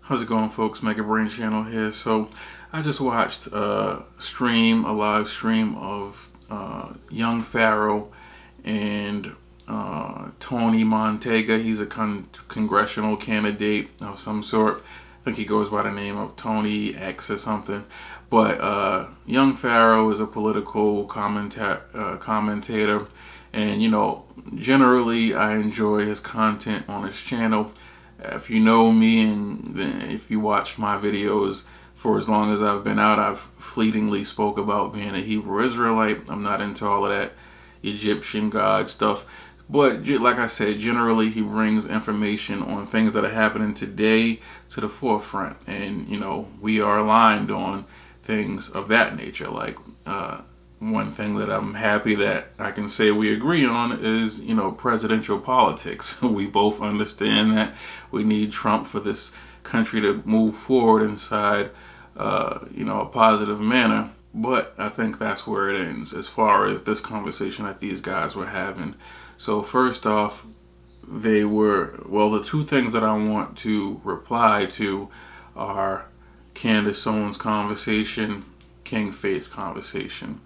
How's it going, folks? Mega Brain Channel here. So I just watched a live stream of young Pharaoh and Tony Montaga. He's a congressional candidate of some sort. I think he goes by the name of Tony X or something. But young Pharaoh is a political commentator. And, generally I enjoy his content on his channel. If you know me and if you watch my videos for as long as I've been out, I've fleetingly spoke about being a Hebrew Israelite. I'm not into all of that Egyptian God stuff. But like I said, generally he brings information on things that are happening today to the forefront. And, we are aligned on things of that nature. Like, one thing that I'm happy that I can say we agree on is, presidential politics. We both understand that we need Trump for this country to move forward inside, a positive manner. But I think that's where it ends as far as this conversation that these guys were having. So first off, the two things that I want to reply to are Candace Owens conversation, King Faith's conversation.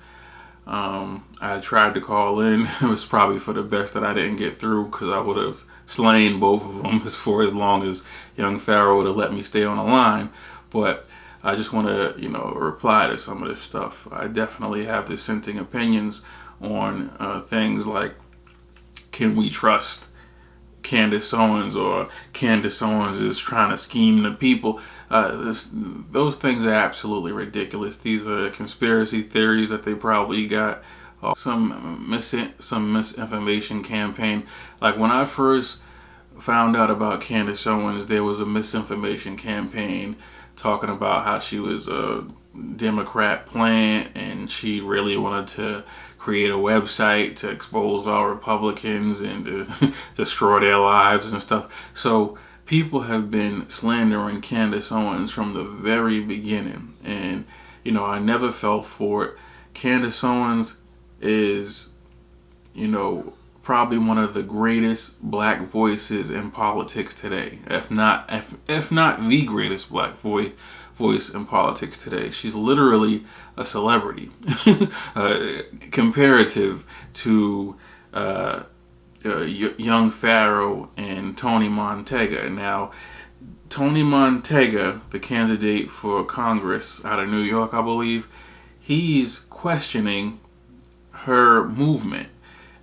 I tried to call in. It was probably for the best that I didn't get through, because I would have slain both of them for as long as young Pharaoh would have let me stay on the line. But I just want to, reply to some of this stuff. I definitely have dissenting opinions on things like, can we trust Candace Owens, or Candace Owens is trying to scheme the people? Those things are absolutely ridiculous. These are conspiracy theories that they probably got some misinformation campaign. Like when I first found out about Candace Owens, there was a misinformation campaign talking about how she was a Democrat plant and she really wanted to create a website to expose all Republicans and to destroy their lives and stuff. So people have been slandering Candace Owens from the very beginning. And, I never fell for it. Candace Owens is, probably one of the greatest black voices in politics today. If not the greatest black voice in politics today. She's literally a celebrity comparative to young Pharaoh and Tony Montaga. Now, Tony Montaga, the candidate for Congress out of New York, I believe, he's questioning her movement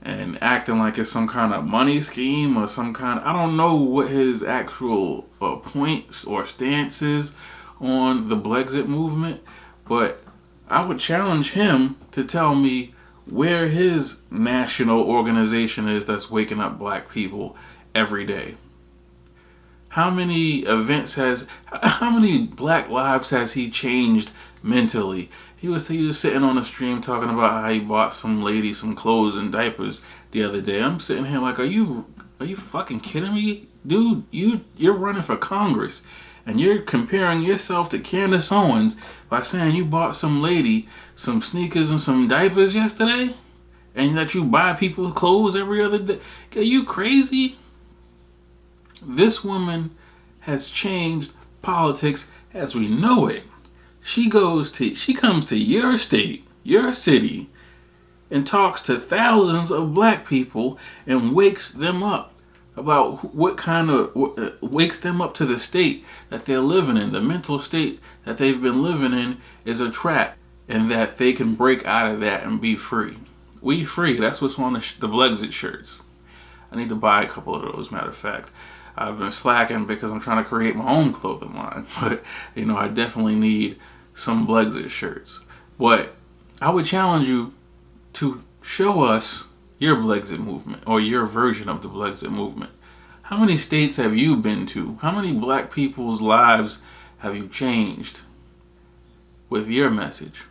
and acting like it's some kind of money scheme or some kind of, I don't know what his actual points or stance is on the Brexit movement, but I would challenge him to tell me where his national organization is that's waking up black people every day. How many black lives has he changed mentally? He was sitting on a stream talking about how he bought some lady some clothes and diapers the other day. I'm sitting here like, are you fucking kidding me? Dude, you're running for Congress and you're comparing yourself to Candace Owens by saying you bought some lady some sneakers and some diapers yesterday and that you buy people clothes every other day. Are you crazy? This woman has changed politics as we know it. She comes to your state, your city, and talks to thousands of black people and wakes them up about wakes them up to the state that they're living in. The mental state that they've been living in is a trap, and that they can break out of that and be free. We free. That's what's on the Brexit shirts. I need to buy a couple of those, matter of fact. I've been slacking because I'm trying to create my own clothing line. But, I definitely need some Brexit shirts. But I would challenge you to show us your Brexit movement or your version of the Brexit movement. How many states have you been to? How many black people's lives have you changed with your message?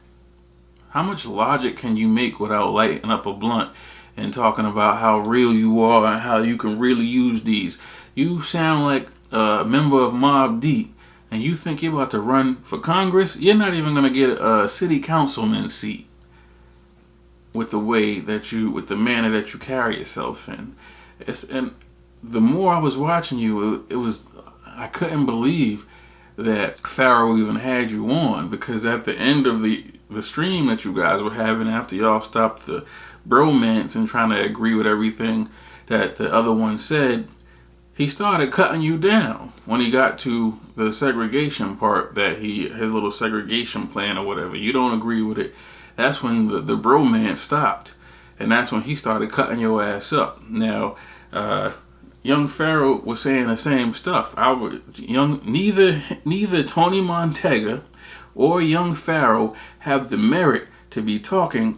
How much logic can you make without lighting up a blunt and talking about how real you are and how you can really use these? You sound like a member of Mobb Deep, and you think you're about to run for Congress? You're not even going to get a city councilman seat with the manner that you carry yourself in. And the more I was watching you, I couldn't believe that Pharaoh even had you on, because at the end of the stream that you guys were having after y'all stopped the bromance and trying to agree with everything that the other one said, he started cutting you down when he got to the segregation part, that his little segregation plan or whatever. You don't agree with it. That's when the bromance stopped. And that's when he started cutting your ass up. Now, young Pharaoh was saying the same stuff. Neither Tony Montaga or young Pharaoh have the merit to be talking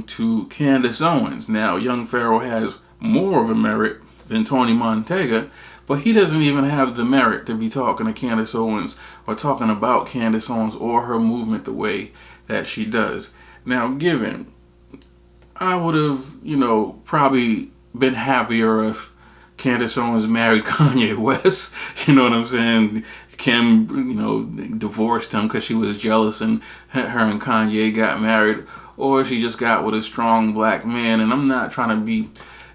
to Candace Owens. Now, young Pharaoh has more of a merit than Tony Montaga, but he doesn't even have the merit to be talking to Candace Owens or talking about Candace Owens or her movement the way that she does. Now, given, I would have, probably been happier if Candace Owens married Kanye West. You know what I'm saying? Kim, divorced him because she was jealous and her and Kanye got married. Or she just got with a strong black man. And I'm not trying to be,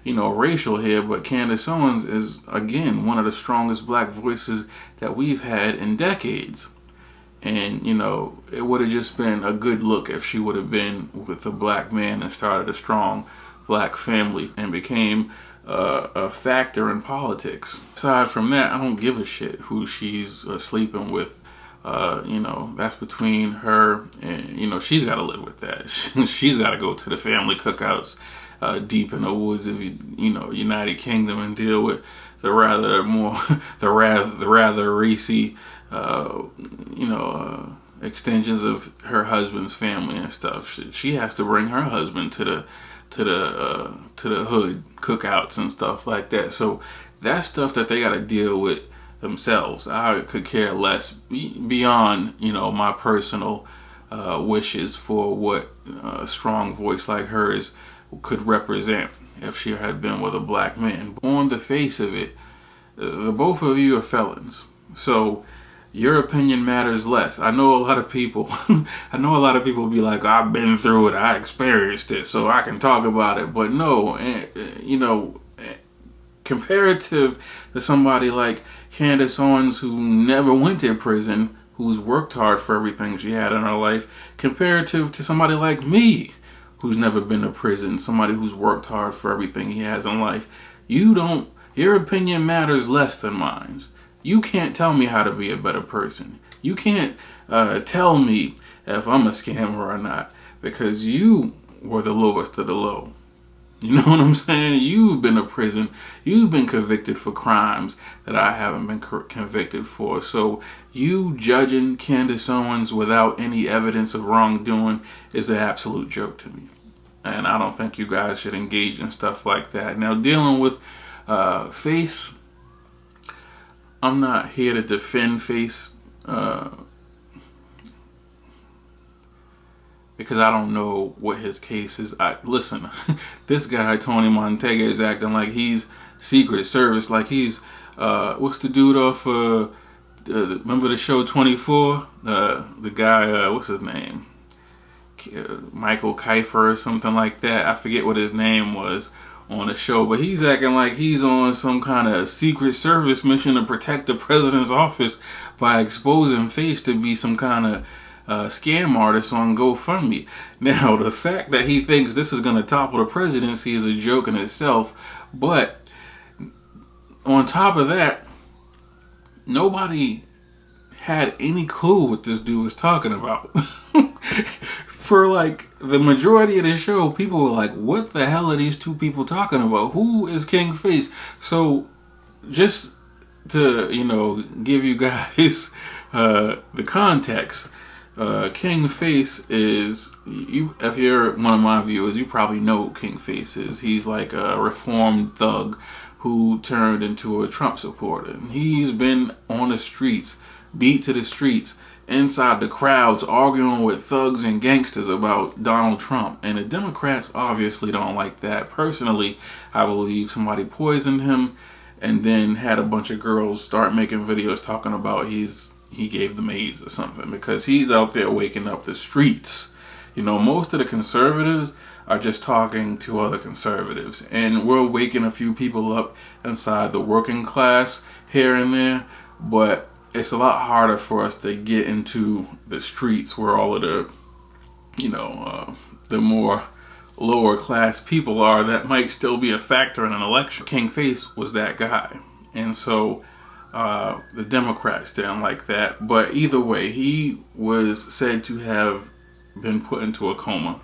racial here, but Candace Owens is, again, one of the strongest black voices that we've had in decades. And, it would have just been a good look if she would have been with a black man and started a strong black family and became a factor in politics. Aside from that, I don't give a shit who she's sleeping with. That's between her and, she's got to live with that. She's got to go to the family cookouts deep in the woods of, United Kingdom and deal with the rather racy extensions of her husband's family and stuff. She has to bring her husband to the hood cookouts and stuff like that. So that's stuff that they got to deal with themselves. I could care less beyond my personal wishes for what a strong voice like hers could represent if she had been with a black man. On the face of it, the both of you are felons. So your opinion matters less. I know a lot of people be like, I've been through it, I experienced it, so I can talk about it. But no, comparative to somebody like Candace Owens, who never went to prison, who's worked hard for everything she had in her life, comparative to somebody like me, who's never been to prison, somebody who's worked hard for everything he has in life, your opinion matters less than mine. You can't tell me how to be a better person. You can't tell me if I'm a scammer or not, because you were the lowest of the low. You know what I'm saying? You've been to prison. You've been convicted for crimes that I haven't been convicted for. So you judging Candace Owens without any evidence of wrongdoing is an absolute joke to me. And I don't think you guys should engage in stuff like that. Now, dealing with Face, I'm not here to defend Face because I don't know what his case is. Listen, this guy Tony Montaga is acting like he's Secret Service, like he's what's the dude off? Remember the show 24? The guy, what's his name? Michael Kiefer or something like that. I forget what his name was on the show, but he's acting like he's on some kind of Secret Service mission to protect the president's office by exposing Face to be some kind of scam artist on GoFundMe. Now, the fact that he thinks this is going to topple the presidency is a joke in itself, but on top of that, nobody had any clue what this dude was talking about. For like the majority of the show, people were like, what the hell are these two people talking about? Who is King Face? So just to, give you guys the context, King Face is, if you're one of my viewers, you probably know who King Face is. He's like a reformed thug who turned into a Trump supporter. And he's been on the streets, beat to the streets, inside the crowds, arguing with thugs and gangsters about Donald Trump. And the Democrats obviously don't like that. Personally, I believe somebody poisoned him and then had a bunch of girls start making videos talking about he gave them AIDS or something, because he's out there waking up the streets. Most of the conservatives are just talking to other conservatives, and we're waking a few people up inside the working class here and there, but it's a lot harder for us to get into the streets where all of the, the more lower class people are. That might still be a factor in an election. King Face was that guy. And so the Democrats didn't like that. But either way, he was said to have been put into a coma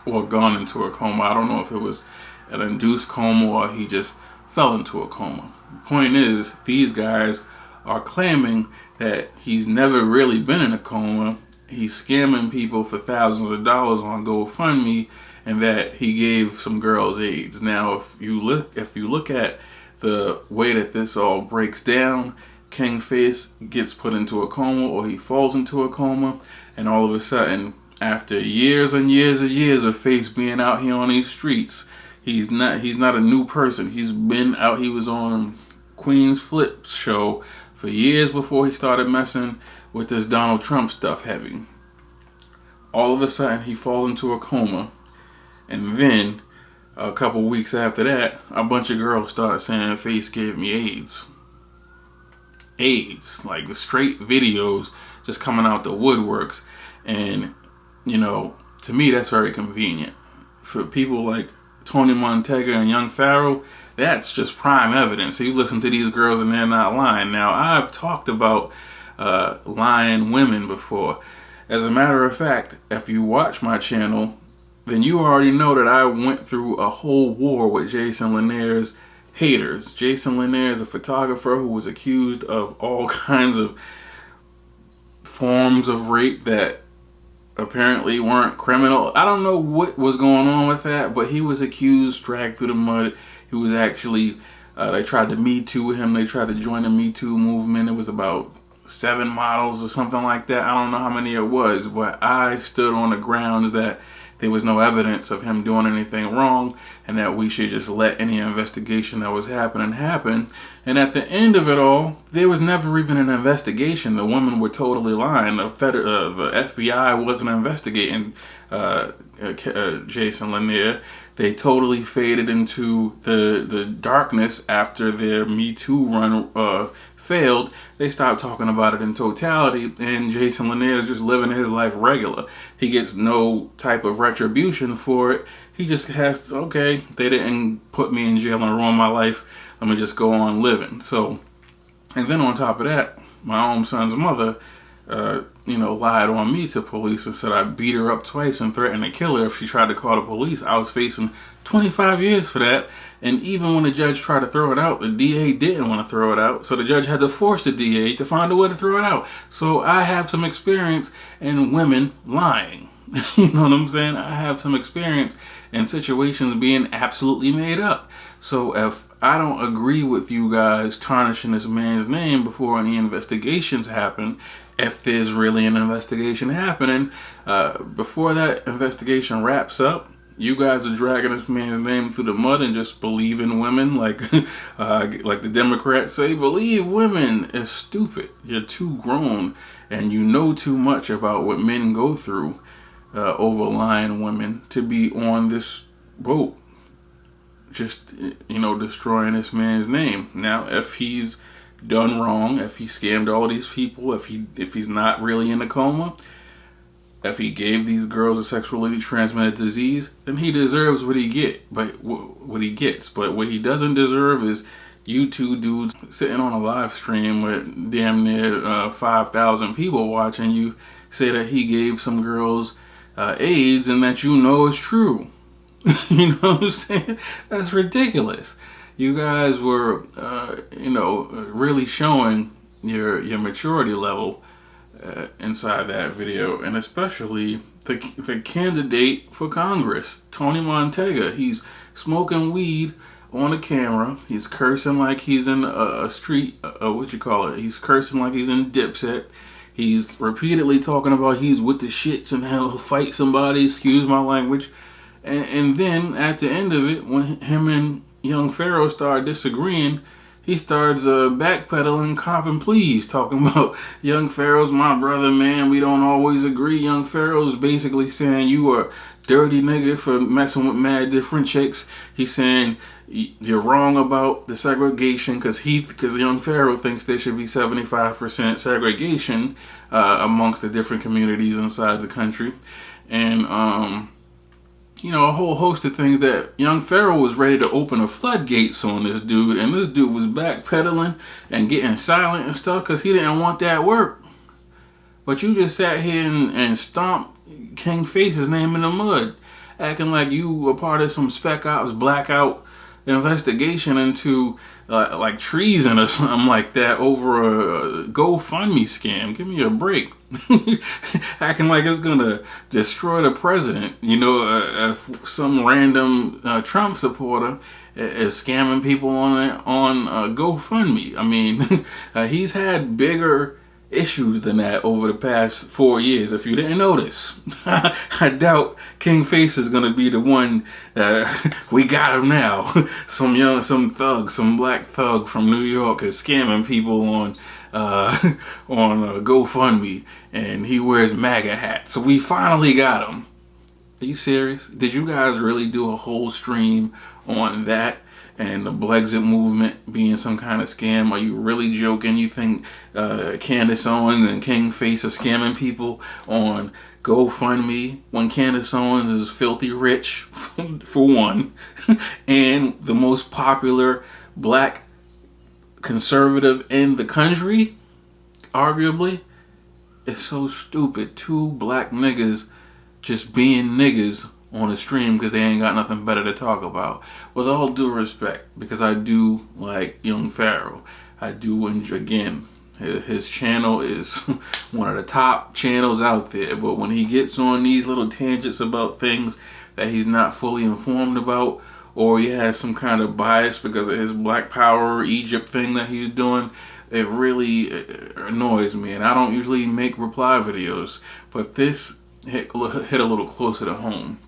or gone into a coma. I don't know if it was an induced coma or he just fell into a coma. The point is, these guys are claiming that he's never really been in a coma. He's scamming people for thousands of dollars on GoFundMe, and that he gave some girls AIDS. Now, if you look at the way that this all breaks down, King Face gets put into a coma, or he falls into a coma, and all of a sudden, after years and years and years of Face being out here on these streets, he's not a new person. He's been out. He was on Queen's Flip show for years before he started messing with this Donald Trump stuff heavy. All of a sudden, he falls into a coma, and then a couple weeks after that, a bunch of girls start saying Face gave me AIDS. AIDS, like straight videos just coming out the woodworks. And, to me, that's very convenient. For people like Tony Montaga and young Pharaoh, that's just prime evidence. You listen to these girls and they're not lying. Now, I've talked about lying women before. As a matter of fact, if you watch my channel, then you already know that I went through a whole war with Jason Lanier's haters. Jason Lanier is a photographer who was accused of all kinds of forms of rape that apparently weren't criminal. I don't know what was going on with that, but he was accused, dragged through the mud. He was actually, they tried to Me Too him. They tried to join the Me Too movement. It was about 7 models or something like that. I don't know how many it was, but I stood on the grounds that there was no evidence of him doing anything wrong, and that we should just let any investigation that was happening happen. And at the end of it all, there was never even an investigation. The women were totally lying. The FBI wasn't investigating Jason Lanier. They totally faded into the darkness after their Me Too run failed. They stopped talking about it in totality, and Jason Lanier is just living his life regular. He gets no type of retribution for it. He just has to, okay, they didn't put me in jail and ruin my life. Let me just go on living. So, and then on top of that, my own son's mother, lied on me to police and said I beat her up twice and threatened to kill her if she tried to call the police. I was facing 25 years for that. And even when the judge tried to throw it out, the DA didn't want to throw it out. So the judge had to force the DA to find a way to throw it out. So I have some experience in women lying. You know what I'm saying? I have some experience in situations being absolutely made up. So if I don't agree with you guys tarnishing this man's name before any investigations happen, if there's really an investigation happening, before that investigation wraps up, you guys are dragging this man's name through the mud and just believing women like the Democrats say, believe women. It's stupid. You're too grown and you know too much about what men go through over lying women to be on this boat just, destroying this man's name. Now, if he's done wrong, if he scammed all these people, if he's not really in a coma, if he gave these girls a sexually transmitted disease, then he deserves what he gets. But what he doesn't deserve is you two dudes sitting on a live stream with damn near 5,000 people watching you say that he gave some girls AIDS and that is true. You know what I'm saying? That's ridiculous. You guys were, really showing your maturity level inside that video, and especially the candidate for Congress, Tony Montaga. He's smoking weed on the camera. He's cursing like he's in a street, he's cursing like he's in Dipset. He's repeatedly talking about he's with the shits and he'll fight somebody, excuse my language. And then at the end of it, when him and young Pharaoh start disagreeing, he starts backpedaling, copping pleas, talking about young Pharaoh's my brother, man. We don't always agree. Young Pharaoh's basically saying you are dirty nigga for messing with mad different chicks. He's saying you're wrong about the segregation because young Pharaoh thinks there should be 75% segregation amongst the different communities inside the country, and a whole host of things that young Pharaoh was ready to open the floodgates on this dude, and this dude was backpedaling and getting silent and stuff because he didn't want that work. But you just sat here and stomped King Face's name in the mud, acting like you were part of some spec ops blackout investigation into like treason or something like that over a GoFundMe scam. Give me a break. Acting like it's gonna destroy the president. If some random Trump supporter is scamming people on GoFundMe. I mean, he's had bigger issues than that over the past 4 years. If you didn't notice, I doubt King Face is gonna be the one. We got him now. some black thug from New York is scamming people on GoFundMe, and he wears MAGA hat. So we finally got him. Are you serious? Did you guys really do a whole stream on that and the Brexit movement being some kind of scam? Are you really joking? You think Candace Owens and King Face are scamming people on GoFundMe when Candace Owens is filthy rich, for one, and the most popular black conservative in the country, arguably? It's so stupid. Two black niggas just being niggas on a stream because they ain't got nothing better to talk about. With all due respect, because I do like young Pharaoh. I do enjoy, again, his channel is one of the top channels out there, but when he gets on these little tangents about things that he's not fully informed about, or he has some kind of bias because of his Black Power Egypt thing that he's doing, it really annoys me. And I don't usually make reply videos, but this hit a little closer to home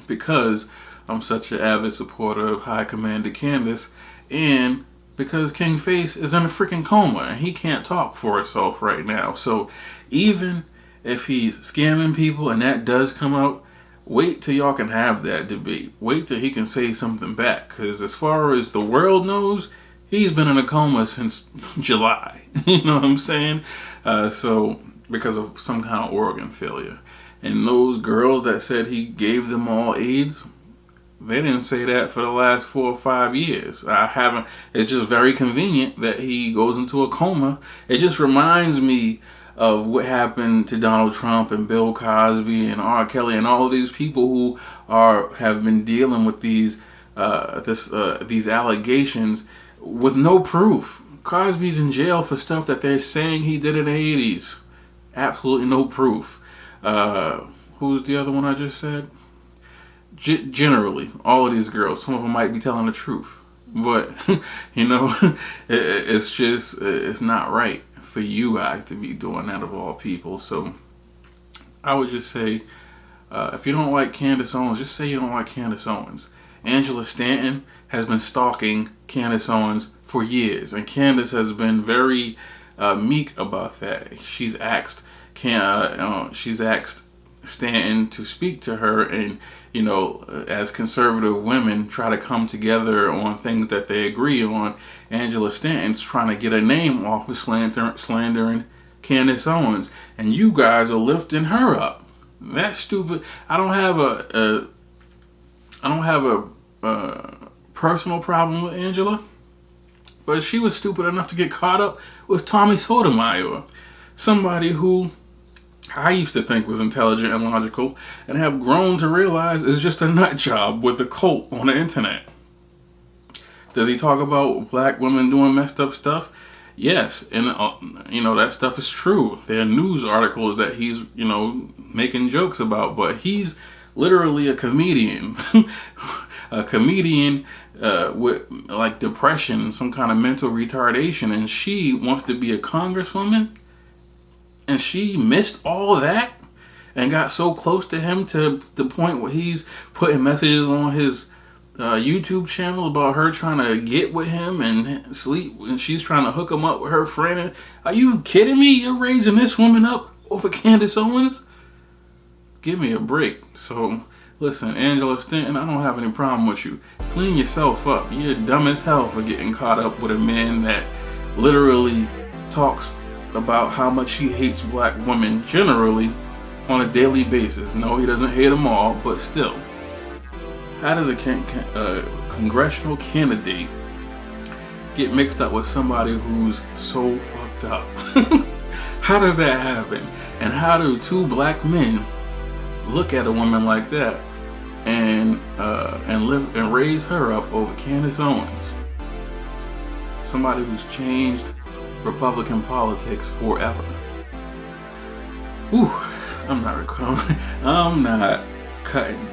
because I'm such an avid supporter of High Commander Candace, and because King Face is in a freaking coma and he can't talk for himself right now. So even if he's scamming people and that does come out, wait till y'all can have that debate. Wait till he can say something back. Because as far as the world knows, he's been in a coma since July. You know what I'm saying? So because of some kind of organ failure. And those girls that said he gave them all AIDS, they didn't say that for the last 4 or 5 years. It's just very convenient that he goes into a coma. It just reminds me of what happened to Donald Trump and Bill Cosby and R. Kelly and all of these people who have been dealing with these allegations with no proof. Cosby's in jail for stuff that they're saying he did in the 80s. Absolutely no proof. Who's the other one I just said? Generally, all of these girls, some of them might be telling the truth. But, it's not right for you guys to be doing that of all people. So I would just say, if you don't like Candace Owens, just say you don't like Candace Owens. Angela Stanton has been stalking Candace Owens for years, and Candace has been very meek about that. She's asked Stanton to speak to her, and as conservative women try to come together on things that they agree on, Angela Stanton's trying to get a name off of slandering Candace Owens, and you guys are lifting her up. That's stupid. I don't have a personal problem with Angela, but she was stupid enough to get caught up with Tommy Sotomayor, somebody who I used to think was intelligent and logical, and have grown to realize is just a nut job with a cult on the internet. Does he talk about black women doing messed up stuff? Yes, and that stuff is true. There are news articles that he's making jokes about, but he's literally a comedian, a comedian with like depression and some kind of mental retardation, and she wants to be a congresswoman. And she missed all of that and got so close to him to the point where he's putting messages on his YouTube channel about her trying to get with him and sleep, and she's trying to hook him up with her friend. Are you kidding me? You're raising this woman up over Candace Owens? Give me a break. So, listen, Angela Stanton, I don't have any problem with you. Clean yourself up. You're dumb as hell for getting caught up with a man that literally talks about how much he hates black women generally on a daily basis. No, he doesn't hate them all, but still. How does a congressional candidate get mixed up with somebody who's so fucked up? How does that happen? And how do two black men look at a woman like that and live and raise her up over Candace Owens, somebody who's changed Republican politics forever? Ooh, I'm not cutting